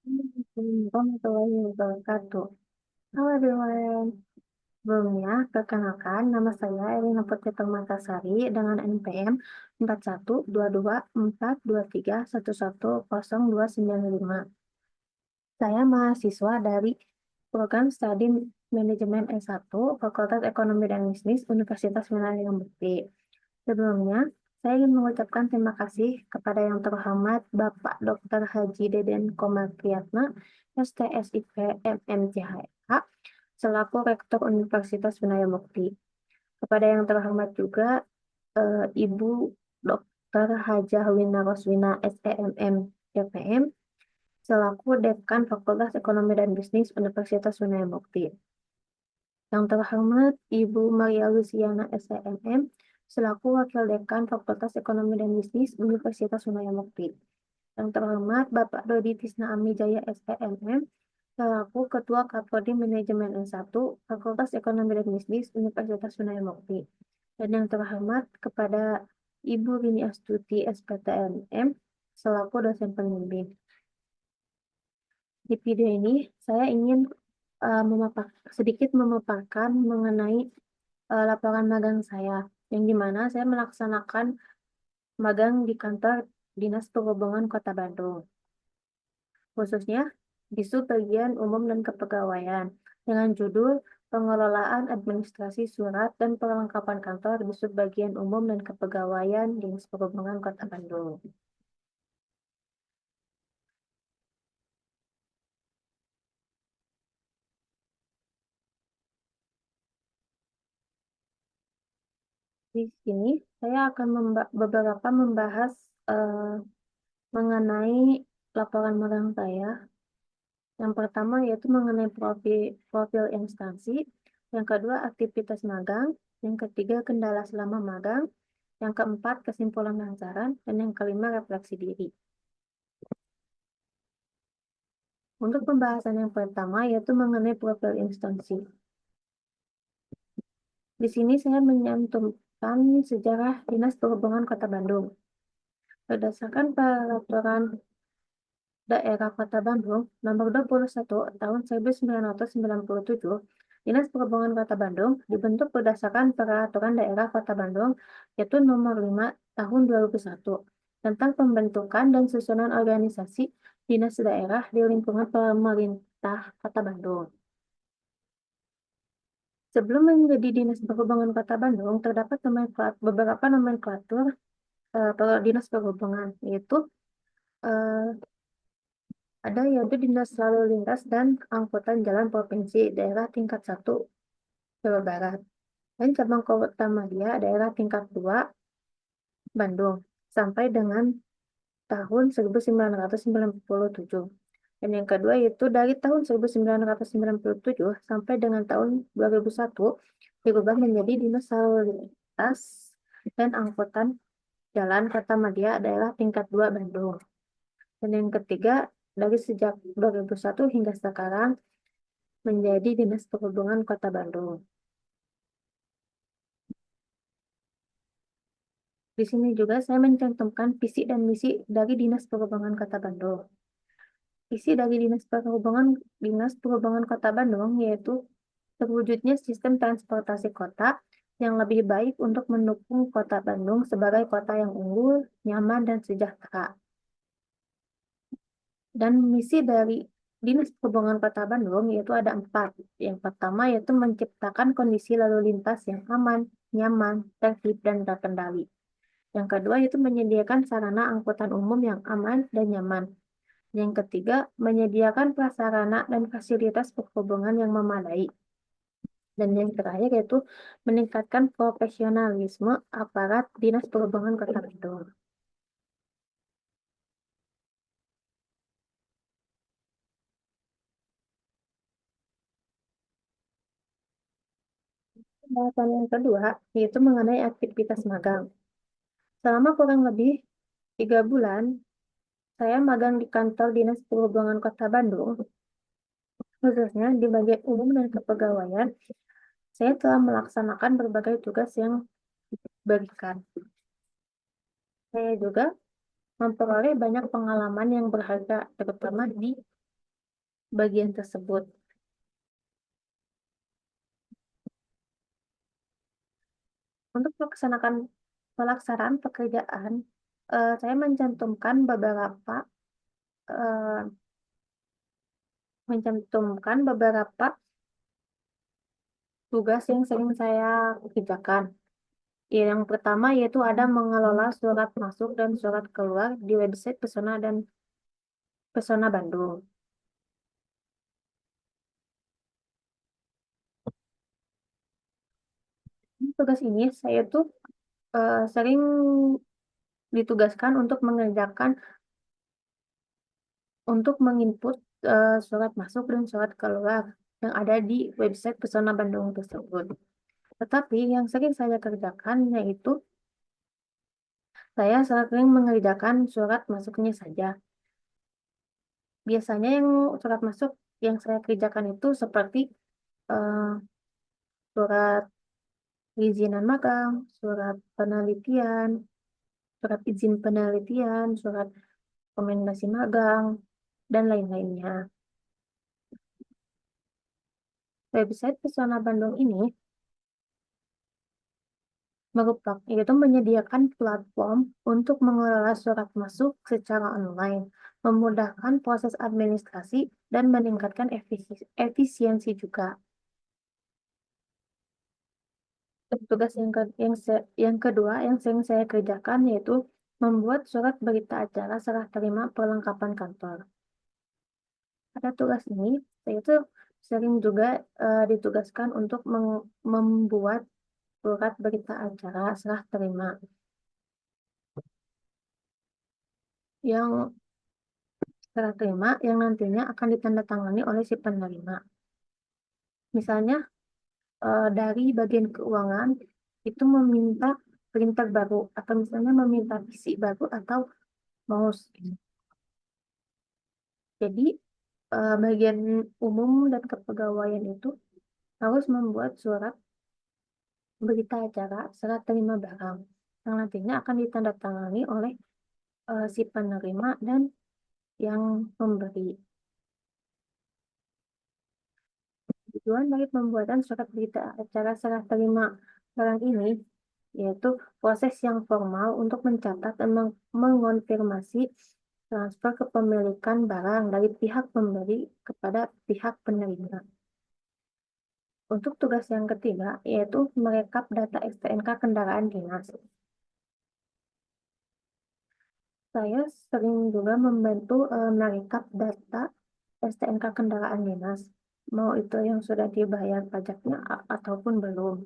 Assalamualaikum warahmatullahi wabarakatuh. Halo everyone. Sebelumnya, perkenalkan nama saya Elina Putri Permatasari dengan NPM 41224423110295. Saya mahasiswa dari Program Studi Manajemen S1 Fakultas Ekonomi dan Bisnis Universitas Medan Bekti. Sebelumnya, saya ingin mengucapkan terima kasih kepada yang terhormat Bapak Dr. Haji Deden Komartriatna, STSIP MMCHH, selaku Rektor Universitas Medan Bekti. Kepada yang terhormat juga Ibu Dr. Hajah Wina Roswina SEMM DPM, selaku Dekan Fakultas Ekonomi dan Bisnis Universitas Medan Bekti. Yang terhormat Ibu Maria Luciana SEMM, selaku Wakil Dekan Fakultas Ekonomi dan Bisnis Universitas Sunaya Mukti. Yang terhormat Bapak Dodi Tisna Amijaya SEMM, selaku Ketua Kaprodi Manajemen S1 Fakultas Ekonomi dan Bisnis Universitas Sunaya Mukti. Dan yang terhormat kepada Ibu Rini Astuti SPTMM, selaku dosen pembimbing. Di video ini, saya ingin sedikit memaparkan mengenai laporan magang saya, yang dimana saya melaksanakan magang di kantor Dinas Perhubungan Kota Bandung, khususnya di Bagian Umum dan Kepegawaian, dengan judul Pengelolaan Administrasi Surat dan Perlengkapan Kantor di Bagian Umum dan Kepegawaian Dinas Perhubungan Kota Bandung. Di sini saya akan beberapa membahas eh, mengenai laporan magang saya. Yang pertama yaitu mengenai profil instansi, yang kedua aktivitas magang, yang ketiga kendala selama magang, yang keempat kesimpulan dan saran, dan yang kelima refleksi diri. Untuk pembahasan yang pertama yaitu mengenai profil instansi. Di sini saya menyantumkan sejarah Dinas Perhubungan Kota Bandung. Berdasarkan peraturan Daerah Kota Bandung Nomor 21 Tahun 1997, Dinas Perhubungan Kota Bandung dibentuk berdasarkan Peraturan Daerah Kota Bandung yaitu Nomor 5 Tahun 2001 tentang pembentukan dan susunan organisasi dinas daerah di lingkungan pemerintah Kota Bandung. Sebelum menjadi Dinas Perhubungan Kota Bandung, terdapat beberapa nomenklatur Dinas Perhubungan, yaitu eh, ada yaitu Dinas Lalu Lintas dan Angkutan Jalan Provinsi Daerah tingkat 1 Jawa Barat dan Cabang Kota Madia Daerah tingkat 2 Bandung sampai dengan tahun 1997. Dan yang kedua yaitu dari tahun 1997 sampai dengan tahun 2001 diubah menjadi Dinas Lalu Lintas dan Angkutan Jalan Kota Madia Daerah tingkat 2 Bandung. Dan yang ketiga, dari sejak 2001 hingga sekarang menjadi Dinas Perhubungan Kota Bandung. Di sini juga saya mencantumkan visi dan misi dari Dinas Perhubungan Kota Bandung. Visi dari Dinas Perhubungan Kota Bandung yaitu terwujudnya sistem transportasi kota yang lebih baik untuk mendukung Kota Bandung sebagai kota yang unggul, nyaman, dan sejahtera. Dan misi dari Dinas Perhubungan Kota Bandung yaitu ada 4. Yang pertama yaitu menciptakan kondisi lalu lintas yang aman, nyaman, tertib, dan terkendali. Yang kedua yaitu menyediakan sarana angkutan umum yang aman dan nyaman. Yang ketiga, menyediakan prasarana dan fasilitas perhubungan yang memadai. Dan yang terakhir yaitu meningkatkan profesionalisme aparat Dinas Perhubungan Kota Bandung. Pembahasan yang kedua yaitu mengenai aktivitas magang. Selama kurang lebih 3 bulan, saya magang di kantor Dinas Perhubungan Kota Bandung, khususnya di bagian umum dan kepegawaian. Saya telah melaksanakan berbagai tugas yang diberikan. Saya juga memperoleh banyak pengalaman yang berharga, terutama di bagian tersebut. Untuk pelaksanaan pekerjaan, saya eh, mencantumkan beberapa tugas yang sering saya kerjakan. Yang pertama yaitu ada mengelola surat masuk dan surat keluar di website Pesona dan Pesona Bandung. Tugas ini saya tuh sering ditugaskan untuk menginput surat masuk dan surat keluar yang ada di website Pesona Bandung tersebut. Tetapi yang sering saya kerjakan yaitu saya sering mengerjakan surat masuknya saja. Biasanya yang surat masuk yang saya kerjakan itu seperti eh, surat perizinan magang, surat penelitian, surat izin penelitian, surat rekomendasi magang, dan lain-lainnya. Website Pesona Bandung ini yaitu menyediakan platform untuk mengelola surat masuk secara online, memudahkan proses administrasi, dan meningkatkan efisiensi juga. Tugas yang kedua yang sering saya kerjakan yaitu membuat surat berita acara serah terima perlengkapan kantor. Pada tugas ini, saya itu sering juga ditugaskan untuk membuat surat berita acara serah terima yang serah terima yang nantinya akan ditandatangani oleh si penerima. Misalnya dari bagian keuangan itu meminta printer baru atau misalnya meminta PC baru atau mouse. Jadi bagian umum dan kepegawaian itu harus membuat surat berita acara serah terima barang yang nantinya akan ditandatangani oleh si penerima dan yang memberi. Tujuan dari pembuatan surat berita acara serah terima barang ini yaitu proses yang formal untuk mencatat dan mengonfirmasi transfer kepemilikan barang dari pihak pemberi kepada pihak penerima. Untuk tugas yang ketiga, yaitu merekap data STNK kendaraan dinas. Saya sering juga membantu merekap data STNK kendaraan dinas, mau itu yang sudah dibayar pajaknya ataupun belum.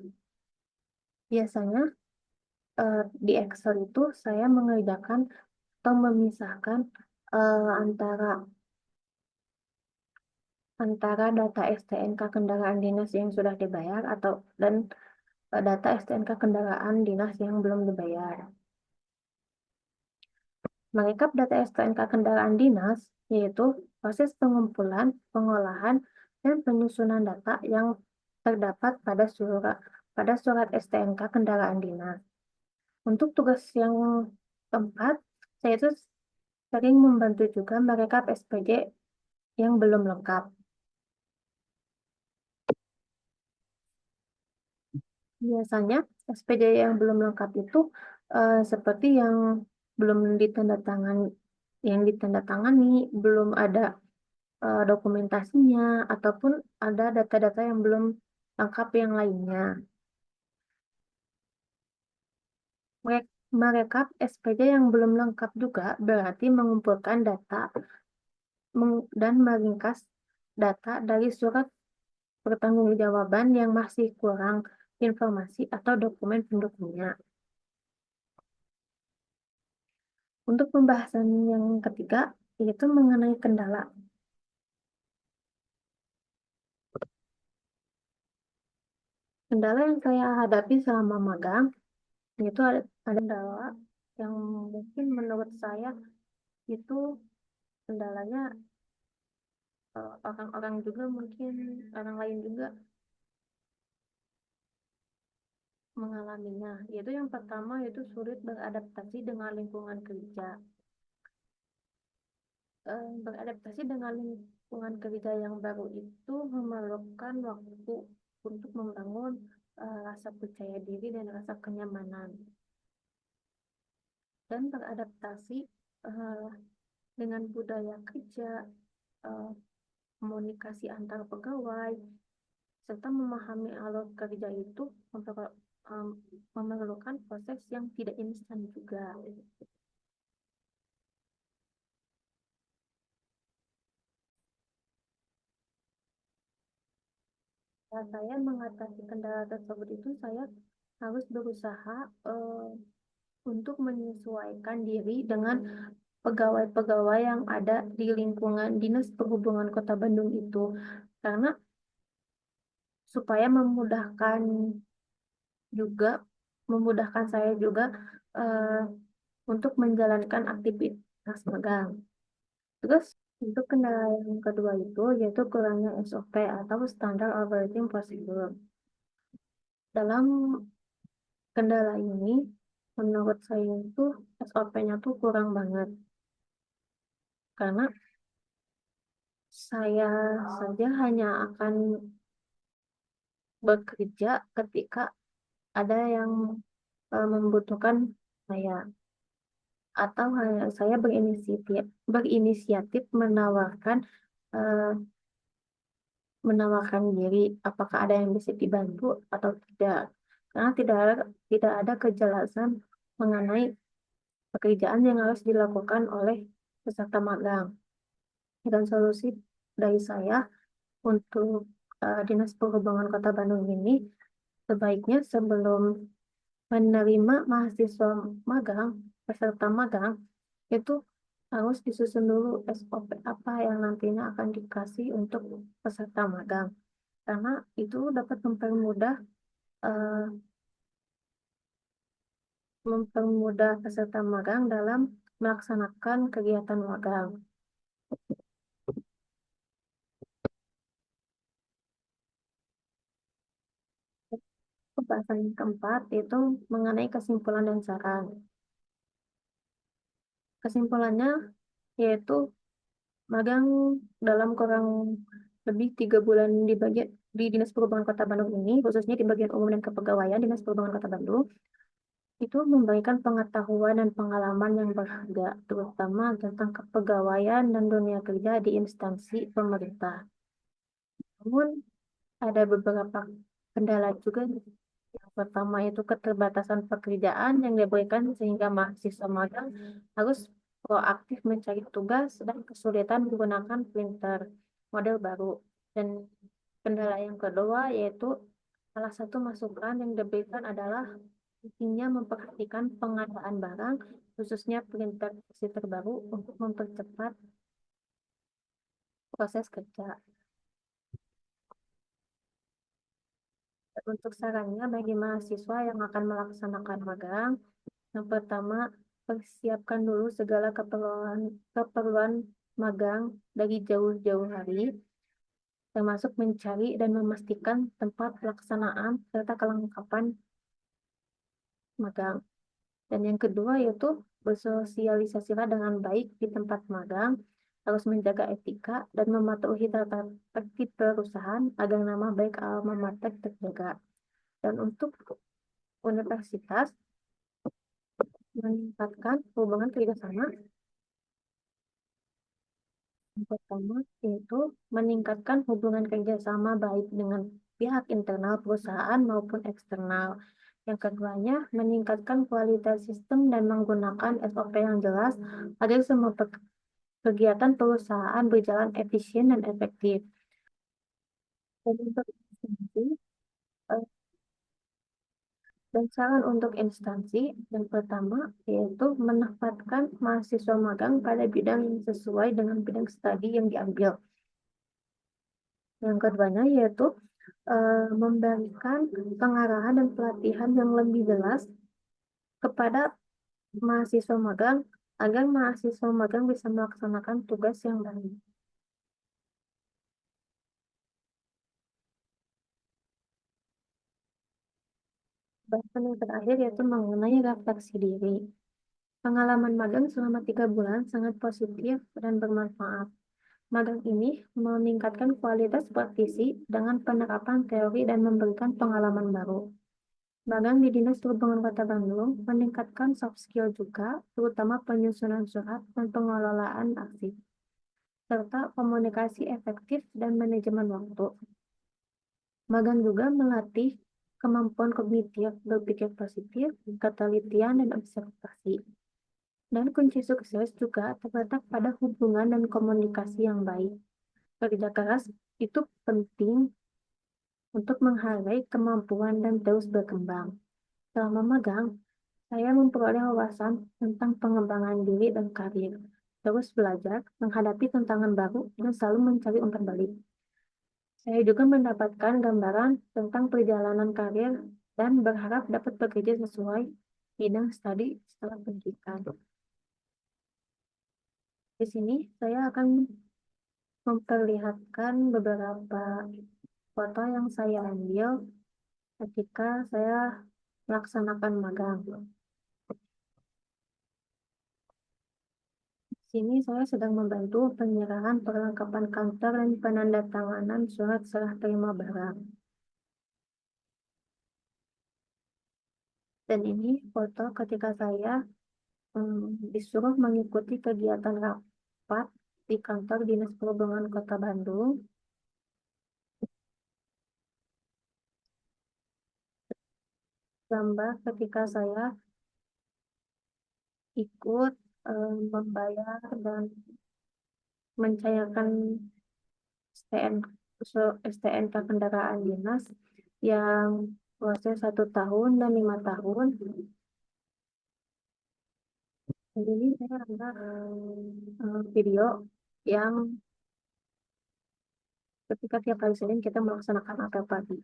Biasanya di Excel itu saya mengerjakan atau memisahkan antara data STNK kendaraan dinas yang sudah dibayar dan data STNK kendaraan dinas yang belum dibayar. Merekap data STNK kendaraan dinas yaitu proses pengumpulan, pengolahan, dan penyusunan data yang terdapat pada surat STNK kendaraan dinas. Untuk tugas yang keempat, saya itu sering membantu juga merekap SPJ yang belum lengkap. Biasanya SPJ yang belum lengkap itu seperti yang belum ditandatangani, belum ada dokumentasinya, ataupun ada data-data yang belum lengkap yang lainnya. Merekap SPJ yang belum lengkap juga berarti mengumpulkan data dan meringkas data dari surat pertanggungjawaban yang masih kurang informasi atau dokumen pendukungnya. Untuk pembahasan yang ketiga, yaitu mengenai kendala. Kendala yang saya hadapi selama magang, itu ada kendala yang mungkin menurut saya itu kendalanya orang-orang juga mungkin orang lain juga mengalaminya. Yaitu yang pertama yaitu sulit beradaptasi dengan lingkungan kerja. Beradaptasi dengan Lingkungan kerja yang baru itu memerlukan waktu untuk membangun rasa percaya diri dan rasa kenyamanan dan beradaptasi eh, dengan budaya kerja, eh, komunikasi antar pegawai, serta memahami alur kerja itu em, memerlukan proses yang tidak instan juga. Saat saya mengatasi kendala tersebut itu saya harus berusaha untuk menyesuaikan diri dengan pegawai-pegawai yang ada di lingkungan Dinas Perhubungan Kota Bandung itu. Karena supaya juga memudahkan saya juga eh, untuk menjalankan aktivitas magang. Terus untuk kendala yang kedua itu yaitu kurangnya SOP atau Standard Operating Procedure. Dalam kendala ini, menurut saya itu SOP-nya tuh kurang banget. Karena saya saja hanya akan bekerja ketika ada yang membutuhkan saya atau hanya saya berinisiatif eh, menawarkan diri apakah ada yang bisa dibantu atau tidak karena tidak ada kejelasan mengenai pekerjaan yang harus dilakukan oleh peserta magang dan solusi dari saya untuk Dinas Perhubungan Kota Bandung ini sebaiknya sebelum menerima mahasiswa magang, peserta magang, itu harus disusun dulu SOP apa yang nantinya akan dikasih untuk peserta magang. Karena itu dapat eh, mempermudah peserta magang dalam melaksanakan kegiatan magang. Pembahasan yang keempat itu mengenai kesimpulan dan saran. Kesimpulannya yaitu magang dalam kurang lebih 3 bulan di Dinas Perhubungan Kota Bandung ini, khususnya di bagian umum dan kepegawaian Dinas Perhubungan Kota Bandung, itu memberikan pengetahuan dan pengalaman yang berharga, terutama tentang kepegawaian dan dunia kerja di instansi pemerintah. Namun, ada beberapa kendala juga. Yang pertama itu keterbatasan pekerjaan yang diberikan sehingga mahasiswa magang harus proaktif mencari tugas dan kesulitan menggunakan printer model baru. Dan kendala yang kedua yaitu salah satu masukan yang diberikan adalah pentingnya memperhatikan pengadaan barang, khususnya printer versi terbaru untuk mempercepat proses kerja. Untuk sarannya bagi mahasiswa yang akan melaksanakan magang, yang pertama, persiapkan dulu segala keperluan keperluan magang dari jauh-jauh hari, termasuk mencari dan memastikan tempat pelaksanaan serta kelengkapan magang. Dan yang kedua yaitu bersosialisasilah dengan baik di tempat magang, harus menjaga etika dan mematuhi tata tertib perusahaan agar nama baik alma mater terjaga. Dan untuk universitas meningkatkan hubungan kerjasama. Yang pertama yaitu meningkatkan hubungan kerjasama baik dengan pihak internal perusahaan maupun eksternal. Yang keduanya, meningkatkan kualitas sistem dan menggunakan SOP yang jelas agar semua kegiatan perusahaan berjalan efisien dan efektif. Dan untuk instansi, eh, dan saran untuk instansi, yang pertama yaitu menempatkan mahasiswa magang pada bidang yang sesuai dengan bidang studi yang diambil. Yang keduanya yaitu memberikan pengarahan dan pelatihan yang lebih jelas kepada mahasiswa magang agar mahasiswa magang bisa melaksanakan tugas yang baik. Bahkan yang terakhir yaitu mengenai refleksi diri. Pengalaman magang selama 3 bulan sangat positif dan bermanfaat. Magang ini meningkatkan kualitas praktisi dengan penerapan teori dan memberikan pengalaman baru. Magang di Dinas Perhubungan Kota Bandung meningkatkan soft skill juga, terutama penyusunan surat dan pengelolaan aksi, serta komunikasi efektif dan manajemen waktu. Magang juga melatih kemampuan kognitif, berpikir positif, ketelitian, dan observasi. Dan kunci sukses juga terletak pada hubungan dan komunikasi yang baik. Kerja keras itu penting untuk menghargai kemampuan dan terus berkembang. Selama magang, saya memperoleh wawasan tentang pengembangan diri dan karir, terus belajar, menghadapi tantangan baru, dan selalu mencari umpan balik. Saya juga mendapatkan gambaran tentang perjalanan karir dan berharap dapat bekerja sesuai bidang studi setelah pendidikan. Di sini saya akan memperlihatkan beberapa foto yang saya ambil ketika saya melaksanakan magang. Di sini saya sedang membantu penyerahan perlengkapan kantor dan penandatanganan surat serah terima barang. Dan ini foto ketika saya disuruh mengikuti kegiatan rapat di kantor Dinas Perhubungan Kota Bandung. Gambar ketika saya ikut membayar dan mencairkan STN, STNK kendaraan dinas yang proses 1 tahun dan 5 tahun. Dan ini saya ada video yang ketika tiap kali Senin kita melaksanakan apel pagi.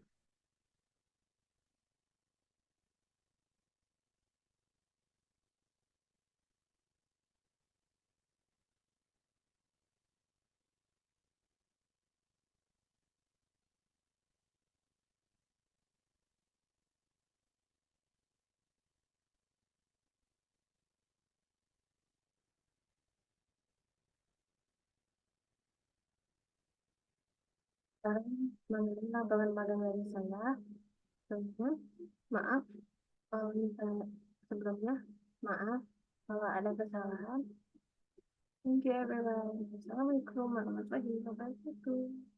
Sekarang mengenai laporan magang dari saya, tentunya maaf kalau misalnya sebelumnya, maaf kalau ada kesalahan. Thank you everyone. Assalamualaikum warahmatullahi wabarakatuh.